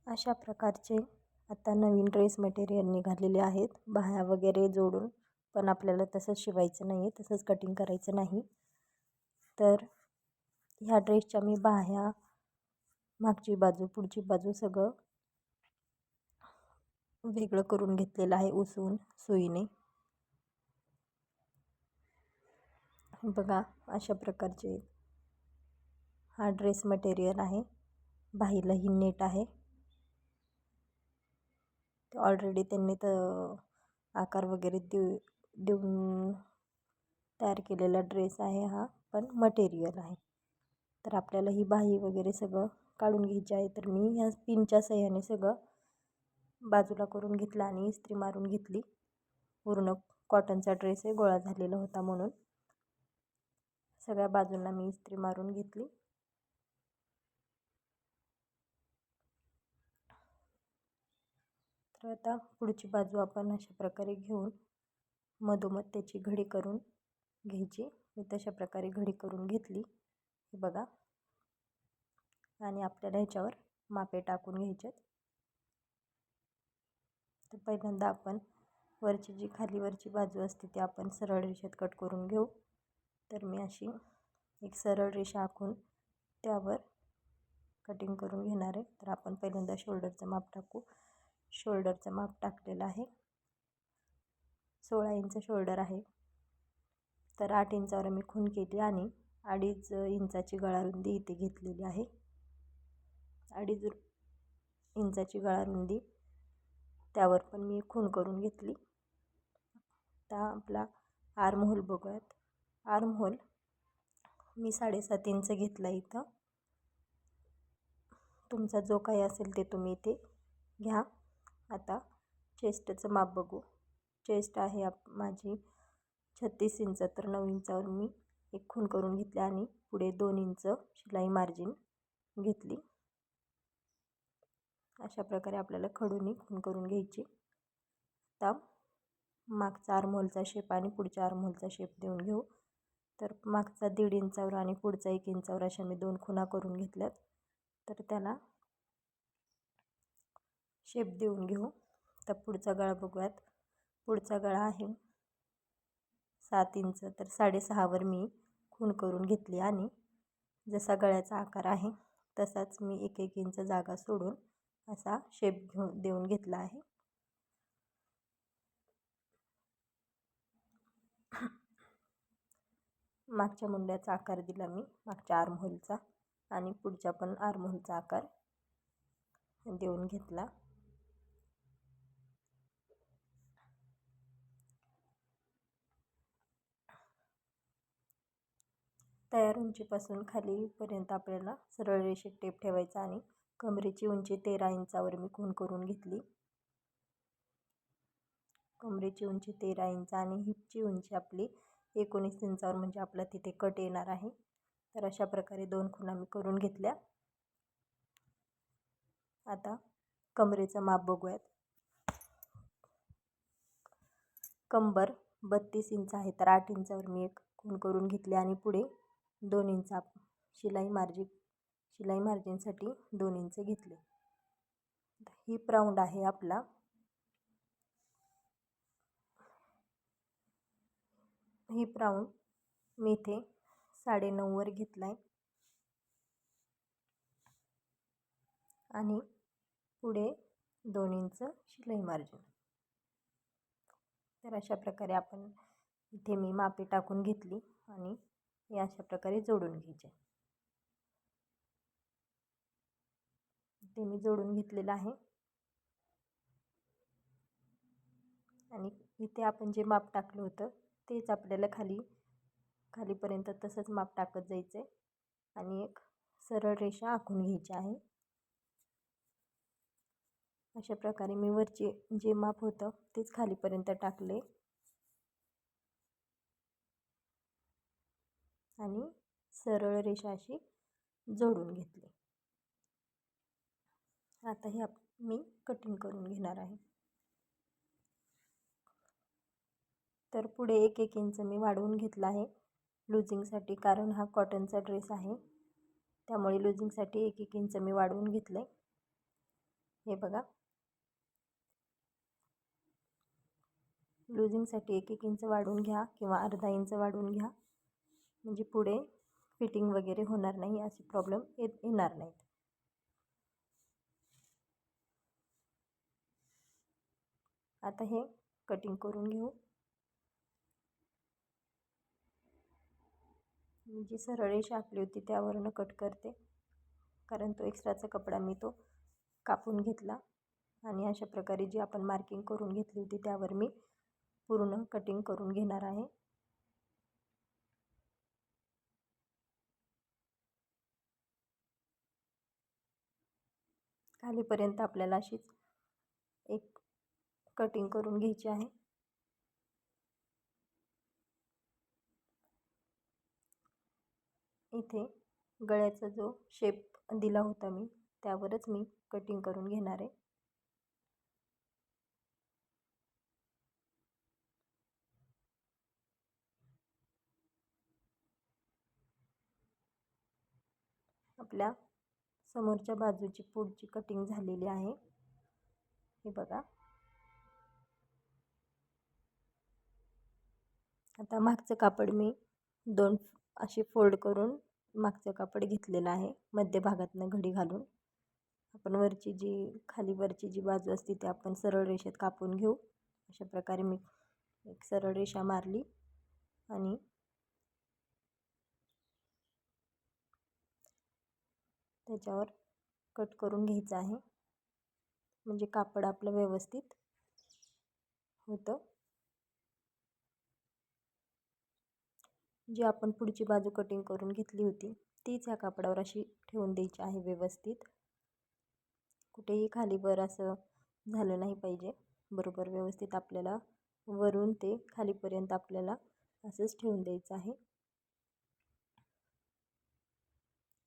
अशा प्रकारचे आता नवीन ड्रेस मटेरियल निघालेले आहेत. बाह्या वगैरे जोडून, पण आपल्याला तसंच शिवायचं नाही, तसंच कटिंग करायचं नाही. तर ह्या ड्रेसच्या मी बाह्या, मागची बाजू, पुढची बाजू सगळं वेगळं करून घेतलेलं आहे उसवून सुईने. बघा, अशा प्रकारचे हा ड्रेस मटेरियल आहे. बाहीलाही नेट आहे. ऑलरेडी त्यांनी तर आकार वगैरे देऊन तयार केलेला ड्रेस आहे हा, पण मटेरियल आहे. तर आपल्याला ही बाही वगैरे सगळं काढून घ्यायची आहे. तर मी ह्या पिनच्या सहाय्याने सगळं बाजूला करून घेतलं आणि इस्त्री मारून घेतली. पूर्ण कॉटनचा ड्रेस आहे, गोळा झालेला होता म्हणून सगळ्या बाजूंना मी इस्त्री मारून घेतली. तर आता पुढची बाजू आपण अशा प्रकारे घेऊन मधोमध त्याची घडी करून घ्यायची. मी तशा प्रकारे घडी करून घेतली, हे बघा. आणि आपल्याला ह्याच्यावर मापे टाकून घ्यायचे. तर पहिल्यांदा आपण वरची जी खालीवरची बाजू असते ती आपण सरळ रेषेत कट करून घेऊ. तर मी अशी एक सरळ रेषा आखून त्यावर कटिंग करून घेणार आहे. तर आपण पहिल्यांदा शोल्डरचं माप टाकू. शोल्डरचं माप टाकलेलं आहे. 16 इंच शोल्डर आहे. तर 8 इंचावर मी खूण केली आणि 2.5 इंचाची गळारुंदी इथे घेतलेली आहे. 2.5 इंचाची गळारुंदी त्यावर पण मी खूण करून घेतली. आता आपला आर्महोल बघूयात. आर्महोल मी 7.5 इंच घेतला इथं. तुमचा जो काही असेल ते तुम्ही इथे घ्या. आता चेस्टचं माप बघू. चेस्ट आहे माझी 36 इंच. तर 9 इंचावर मी एक खूण करून घेतली आणि पुढे 2 इंच शिलाई मार्जिन घेतली. अशा प्रकारे आपल्याला खडूनी खूण करून घ्यायची. आता मागचा आर्महोलचा शेप आणि पुढच्या आर्महोलचा शेप देऊन घेऊ. तर मागचा 1.5 इंचावर आणि पुढचा 1 इंचावर अशा मी 2 खुणा करून घेतल्यात. तर त्याला शेप देऊन घेऊ. तर पुढचा गळा बघूयात. पुढचा गळा आहे 7 इंच. तर 6.5वर मी खूण करून घेतली आणि जसा गळ्याचा आकार आहे तसाच मी 1-1 इंच जागा सोडून असा शेप देऊन घेतला आहे. मागच्या मुंड्याचा आकार दिला मी, मागच्या आर्महोलचा, आणि पुढच्या पण आर्महोलचा आकार देऊन घेतला. तयार उंचीपासून खालीपर्यंत आपल्याला सरळ रेषेत टेप ठेवायचा आणि कमरेची उंची 13 इंचावर मी खूण करून घेतली. कमरेची उंची 13 इंच आणि हिपची उंची आपली 19 इंचावर, म्हणजे आपला तिथे कट येणार आहे. तर अशा प्रकारे 2 खुणा मी करून घेतल्या. आता कमरेचं माप बघूयात. कंबर 32 इंच आहे. तर 8 इंचावर मी एक खूण करून घेतली आणि पुढे 2 इंच शिलाई मार्जिनसाठी 2 इंच घेतले. हिप राऊंड आहे आपला. हिप राऊंड मी इथे 9.5वर घेतला आहे आणि पुढे 2 इंच शिलाई मार्जिन. तर अशा प्रकारे आपण इथे मी मापे टाकून घेतली आणि हे अशा प्रकारे जोडून घ्यायचे. ते मी जोडून घेतलेलं आहे. आणि इथे आपण जे माप टाकलं होतं तेच आपल्याला खालीपर्यंत तसंच माप टाकत जायचं आहे आणि एक सरळ रेषा आखून घ्यायची आहे. अशा प्रकारे मी वरचे जे माप होतं तेच खालीपर्यंत टाकले आणि सरळ रेषा अशी जोडून घेतली. आता हे मी कटिंग करून घेणार आहे. तर पुढे 1-1 इंच मी वाढवून घेतला आहे लुझिंगसाठी, कारण हा कॉटनचा ड्रेस आहे त्यामुळे लुझिंगसाठी 1-1 इंच मी वाढवून घेतले. हे बघा, लुझिंगसाठी 1-1 इंच वाढवून घ्या किंवा अर्धा इंच वाढवून घ्या, म्हणजे पुढे फिटिंग वगैरे होणार नाही, असे प्रॉब्लेम येणार नाहीत. आता हे कटिंग करून घेऊ. मी जी सरळ रेषा आखली होती त्यावरनं कट करते, कारण तो एक्स्ट्राचा कपडा मी तो कापून घेतला. आणि अशा प्रकारे जी आपण मार्किंग करून घेतली होती त्यावर मी पूर्ण कटिंग करून घेणार आहे. खालीपर्यंत आपल्याला अशीच एक कटिंग करून घ्यायची आहे. इथे गळ्याचा जो शेप दिला होता मी त्यावरच मी कटिंग करून घेणार आहे. आपल्या समोरच्या बाजूची पुढची कटिंग झालेली आहे. हे बघा. आता मागचं कापड मी 2 असे फोल्ड करून मागचं कापड घेतलेलं आहे, मध्यभागातनं घडी घालून. आपण वरची जी खाली वरची जी बाजू असते ती आपण सरळ रेषेत कापून घेऊ. अशा प्रकारे मी एक सरळ रेषा मारली आणि त्याच्यावर कट करून घ्यायचं आहे, म्हणजे कापड आपलं व्यवस्थित होतं. जी आपण पुढची बाजू कटिंग करून घेतली होती तीच ह्या कापडावर अशी ठेवून द्यायची आहे व्यवस्थित. कुठेही खाली वर असं झालं नाही पाहिजे. बरोबर व्यवस्थित आपल्याला वरून ते खालीपर्यंत आपल्याला असंच ठेवून द्यायचं आहे.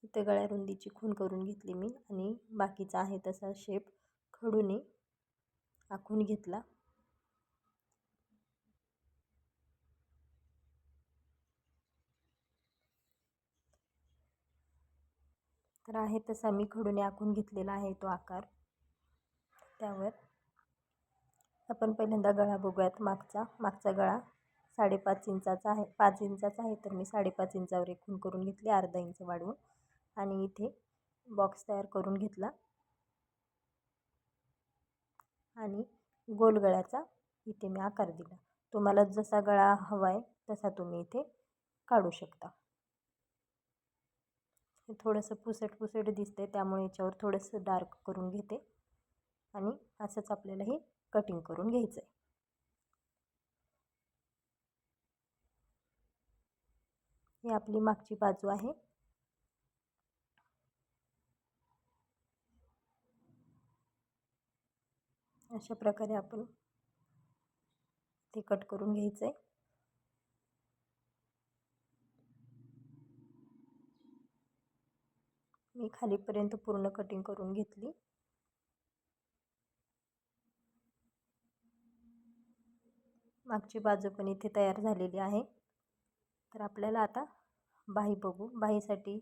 इथे गळ्या रुंदीची खूण करून घेतली मी आणि बाकीचा आहे तसा शेप खडूने आखून घेतला. तर आहे तसा मी खडूने आखून घेतलेला आहे तो आकार. त्यावर आपण पहिल्यांदा गळा बघूयात. मागचा गळा 5.5 इंचाचा आहे, 5 इंचाचा आहे, तर मी 5.5 इंचावर एक खूण करून घेतली, अर्धा इंच वाढवून. आणि इथे बॉक्स तयार करून घेतला आणि गोल गळ्याचा इथे मी आकार दिला. तुम्हाला जसा गळा हवा आहे तसा तुम्ही इथे काढू शकता. हे थोडंसं पुसट दिसते, त्यामुळे याच्यावर थोडंसं डार्क करून घेते आणि असंच आपल्याला हे कटिंग करून घ्यायचं आहे. ही आपली मागची बाजू आहे. अशा प्रकारे आपण ते कट करून घ्यायचं आहे. मी खालीपर्यंत पूर्ण कटिंग करून घेतली. मागची बाजू पण इथे तयार झालेली आहे. तर आपल्याला आता बाही बघू. बाहीसाठी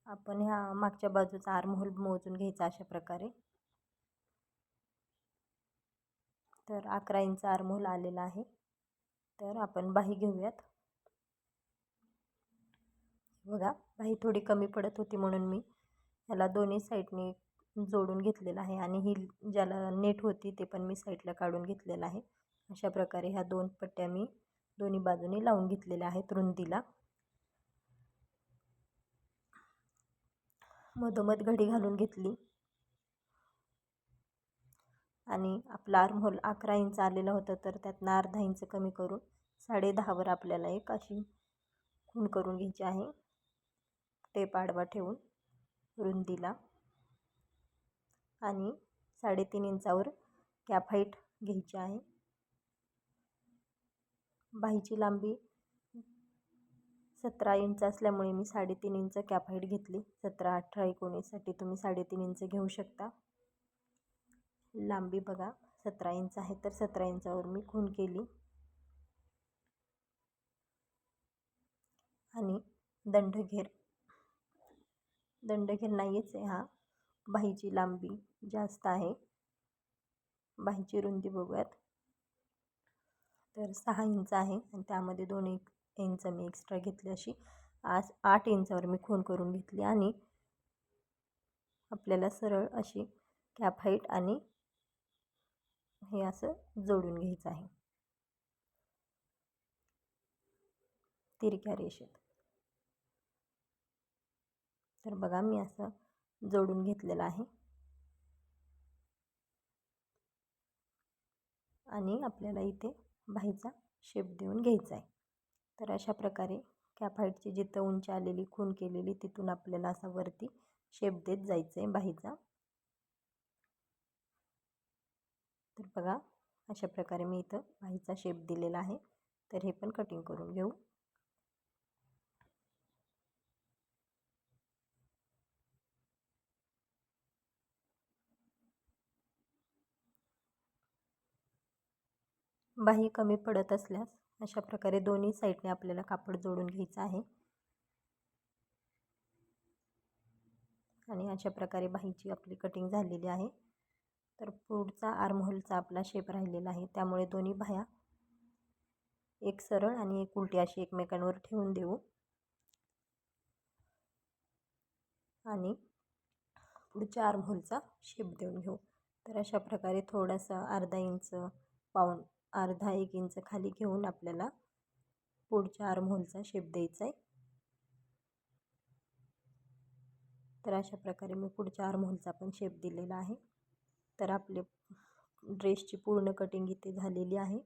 आपण ह्या मागच्या बाजूचा आर्महोल मोजून घ्यायचा अशा प्रकारे. तर 11 इंच आर्महोल आलेला आहे. तर आपण बाही घेऊयात. बघा, बाही थोडी कमी पडत होती म्हणून मी ह्याला दोन्ही साईडने जोडून घेतलेलं आहे आणि ही ज्याला नेट होती ते पण मी साईडला काढून घेतलेलं आहे. अशा प्रकारे ह्या 2 पट्ट्या मी दोन्ही बाजूने लावून घेतलेल्या आहेत रुंदीला. मधोमध घडी घालून घेतली आणि आपला आर्महोल 11 इंच आलेलं होतं, तर त्यातनं अर्धा इंच कमी करून 10.5वर आपल्याला एक अशी खूण करून घ्यायची आहे, टेप आडवा ठेवून रुंदीला. आणि 3.5 इंचावर कॅप हाईट घ्यायची आहे. बाहीची लांबी 17 इंच असल्यामुळे मी 3.5 इंच कॅप हाईट घेतली. 17, 18, 19साठी तुम्ही 3.5 इंच घेऊ शकता. लांबी बघा 17 इंच आहे, तर 17 इंचावर मी खूण केली. आणि दंडघेर नाहीच आहे हा, बाहीची लांबी जास्त आहे. बाहीची रुंदी बघूयात, तर 6 इंच आहे आणि त्यामध्ये 2 इंच मी एक्स्ट्रा घेतली. अशी आज 8 इंचावर मी खूण करून घेतली आणि आपल्याला सरळ अशी कॅप हाईट आणि हे असं जोडून घ्यायचं आहे तिरक्या रेषेत. तर बघा मी असं जोडून घेतलेलं आहे आणि आपल्याला इथे बाहीचा शेप देऊन घ्यायचा आहे. तर अशा प्रकारे कॅप हाईटची जिथं उंची आलेली खूण केलेली तिथून आपल्याला असा वरती शेप देत जायचं आहे बाहीचा. तर बघा अशा प्रकारे मी इथं बाहीचा शेप दिलेला आहे. तर हे पण कटिंग करून घेऊ. बाही कमी पडत असल्यास अशा प्रकारे दोन्ही साईडने आपल्याला कापड जोडून घ्यायचं आहे आणि अशा प्रकारे बाहीची आपली कटिंग झालेली आहे. तर पुढचा आर्महोलचा आपला शेप राहिलेला आहे, त्यामुळे दोन्ही बाह्या एक सरळ आणि एक उलटी अशी एकमेकांवर ठेवून देऊ आणि पुढच्या आर्महोलचा शेप देऊन घेऊ. तर अशा प्रकारे थोडासा अर्धा इंच अर्धा 1 इंच खाली घेऊन आपल्याला पुढच्या आर्महोलचा शेप द्यायचा आहे. तर अशा प्रकारे मी पुढच्या आर्महोलचा पण शेप दिलेला आहे. तर आपले ड्रेसची पूर्ण कटिंग इथे झालेली आहे.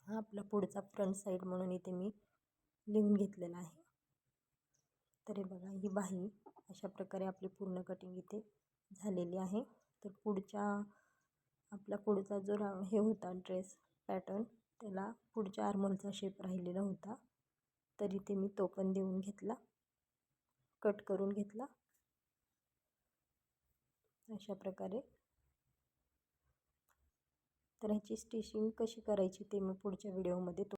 हा आपला पुढचा फ्रंट साईड म्हणून इथे मी लिहून घेतलेला आहे. तर हे बघा ही बाही अशा प्रकारे आपली पूर्ण कटिंग इथे झालेली आहे. तर आपला पुढचा जो हे होता ड्रेस पॅटर्न, त्याला पुढच्या आर्महोलचा शेप राहिलेला होता, तर इथे मी तो पण देऊन घेतला, कट करून घेतला अशा प्रकारे. तर ह्याची स्टिचिंग कशी करायची ते मी पुढच्या व्हिडिओमध्ये